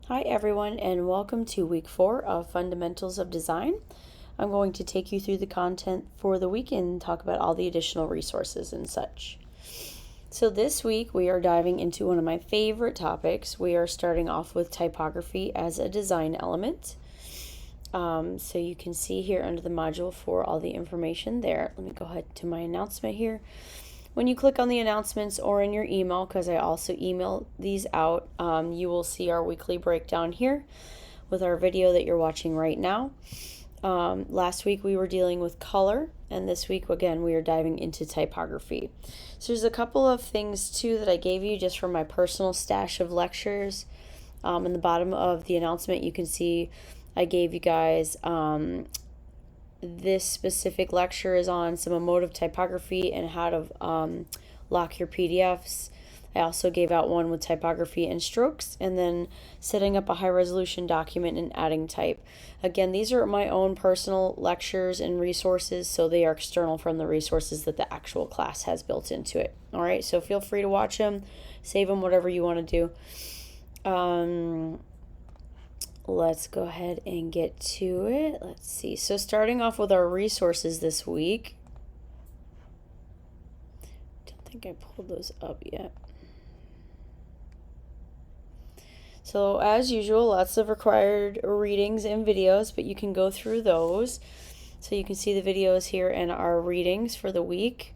Hi everyone, and welcome to week 4 of Fundamentals of Design. I'm going to take you through the content for the week and talk about all the additional resources and such. So this week we are diving into one of my favorite topics. We are starting off with typography as a design element. So you can see here under the module for all the information there. Let me go ahead to my announcement here. When you click on the announcements or in your email, because I also email these out, you will see our weekly breakdown here with our video that you're watching right now. Last week we were dealing with color, and this week again we are diving into typography. So there's a couple of things too that I gave you just from my personal stash of lectures. In the bottom of the announcement you can see I gave you guys this specific lecture is on some emotive typography and how to lock your PDFs. I also gave out one with typography and strokes, and then setting up a high resolution document and adding type. Again, these are my own personal lectures and resources, so they are external from the resources that the actual class has built into it. All right, so feel free to watch them, save them, whatever you want to do. Let's go ahead and get to it. Let's see. So starting off with our resources this week. Don't think I pulled those up yet. So as usual, lots of required readings and videos, but you can go through those. So you can see the videos here and our readings for the week.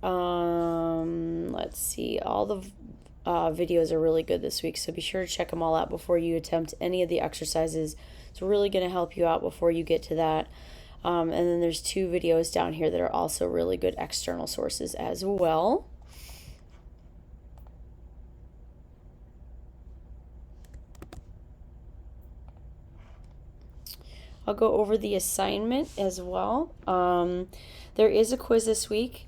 Let's see. All the videos are really good this week, so be sure to check them all out before you attempt any of the exercises. It's really going to help you out before you get to that. And then there's 2 videos down here that are also really good external sources as well. I'll go over the assignment as well. There is a quiz this week,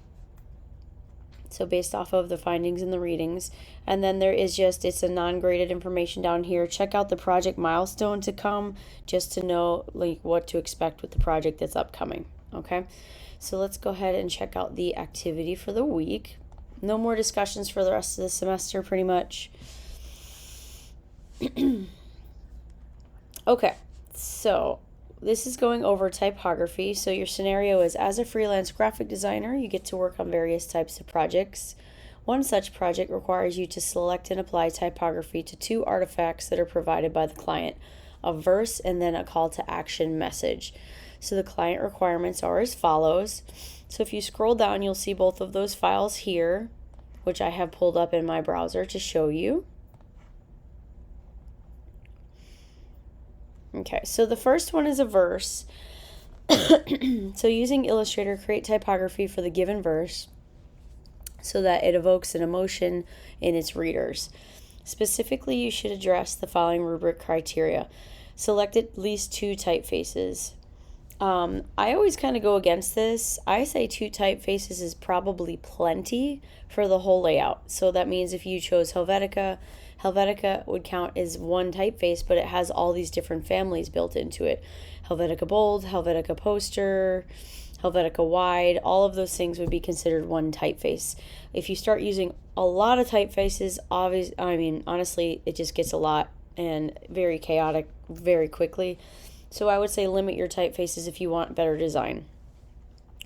so based off of the findings and the readings. And then there is it's a non-graded information down here. Check out the project milestone to come, just to know what to expect with the project that's upcoming. Okay, so let's go ahead and check out the activity for the week. No more discussions for the rest of the semester, pretty much. Okay, so this is going over typography. So your scenario is, as a freelance graphic designer, you get to work on various types of projects. One such project requires you to select and apply typography to 2 artifacts that are provided by the client, a verse and then a call to action message. So the client requirements are as follows. So if you scroll down, you'll see both of those files here, which I have pulled up in my browser to show you. Okay, so the first one is a verse. So using Illustrator, create typography for the given verse so that it evokes an emotion in its readers. Specifically, you should address the following rubric criteria. Select at least 2 typefaces. I always kind of go against this. I say 2 typefaces is probably plenty for the whole layout. So that means if you chose Helvetica, Helvetica would count as 1 typeface, but it has all these different families built into it. Helvetica Bold, Helvetica Poster, Helvetica Wide, all of those things would be considered 1 typeface. If you start using a lot of typefaces, honestly, it just gets a lot and very chaotic very quickly. So I would say limit your typefaces if you want better design.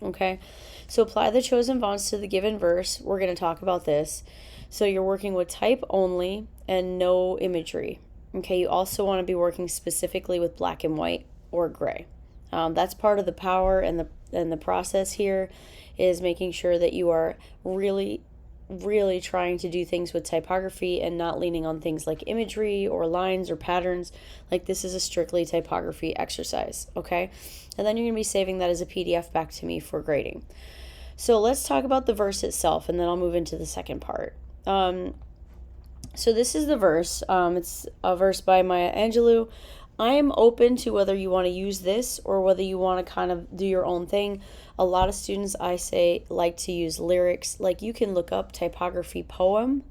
Okay, so apply the chosen fonts to the given verse. We're going to talk about this. So you're working with type only and no imagery. Okay, you also want to be working specifically with black and white or gray. That's part of the power and the process here is making sure that you are really trying to do things with typography and not leaning on things like imagery or lines or patterns. Like, this is a strictly typography exercise, okay? And then you're going to be saving that as a PDF back to me for grading. So let's talk about the verse itself, and then I'll move into the second part. So this is the verse. It's a verse by Maya Angelou. I am open to whether you want to use this or whether you want to kind of do your own thing. A lot of students, I say, like to use lyrics. Like, you can look up typography poem,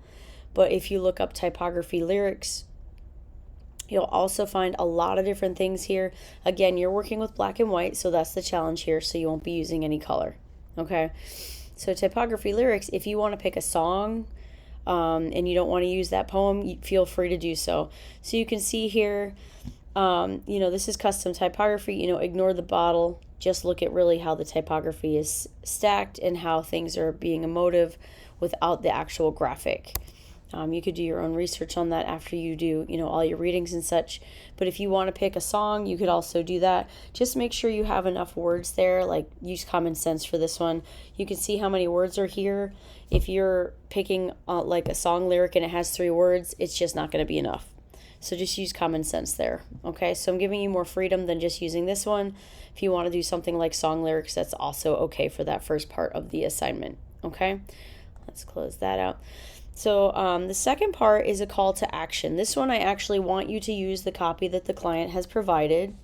but if you look up typography lyrics, you'll also find a lot of different things here. Again, you're working with black and white, so that's the challenge here, so you won't be using any color. Okay, so typography lyrics, if you want to pick a song, and you don't want to use that poem, feel free to do so. So you can see here, this is custom typography. Ignore the bottle. Just look at really how the typography is stacked and how things are being emotive without the actual graphic. You could do your own research on that after you do, all your readings and such. But if you want to pick a song, you could also do that. Just make sure you have enough words there, like use common sense for this one. You can see how many words are here. If you're picking like a song lyric and it has 3 words, it's just not going to be enough. So just use common sense there. Okay, so I'm giving you more freedom than just using this one. If you want to do something like song lyrics, that's also okay for that first part of the assignment. Okay, let's close that out. So the second part is a call to action. This one I actually want you to use the copy that the client has provided,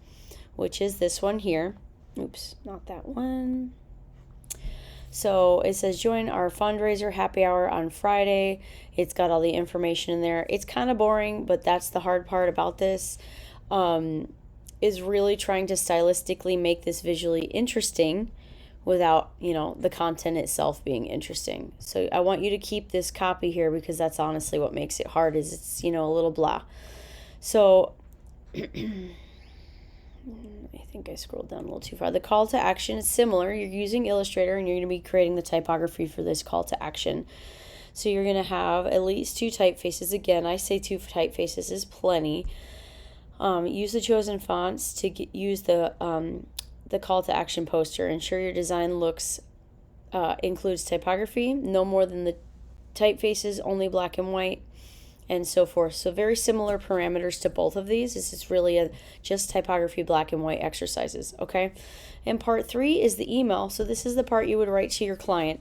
which is this one here. Oops, not that one. So it says join our fundraiser happy hour on Friday. It's got all the information in there. It's kind of boring, but that's the hard part about this, is really trying to stylistically make this visually interesting without, the content itself being interesting. So I want you to keep this copy here because that's honestly what makes it hard, is it's, a little blah. So I think I scrolled down a little too far. The call to action is similar. You're using Illustrator and you're going to be creating the typography for this call to action. So you're going to have at least 2 typefaces. Again, I say 2 typefaces is plenty. Use the chosen fonts to use the call to action poster. Ensure your design includes typography, no more than the typefaces, only black and white, and so forth. So very similar parameters to both of these. This is really just typography black and white exercises, okay? And part 3 is the email. So this is the part you would write to your client.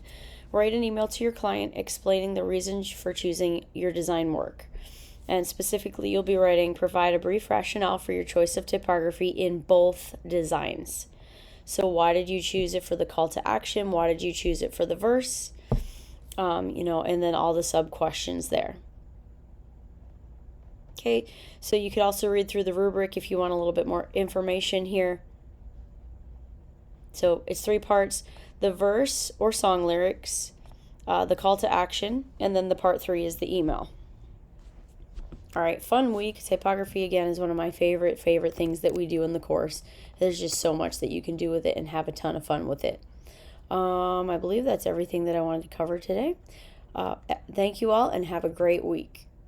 Write an email to your client explaining the reasons for choosing your design work. And specifically, you'll be writing, provide a brief rationale for your choice of typography in both designs. So why did you choose it for the call to action? Why did you choose it for the verse? And then all the sub questions there. Okay, so you could also read through the rubric if you want a little bit more information here. So it's 3 parts: the verse or song lyrics, the call to action, and then the part 3 is the email. All right, fun week. Typography, again, is one of my favorite things that we do in the course. There's just so much that you can do with it and have a ton of fun with it. I believe that's everything that I wanted to cover today. Thank you all and have a great week.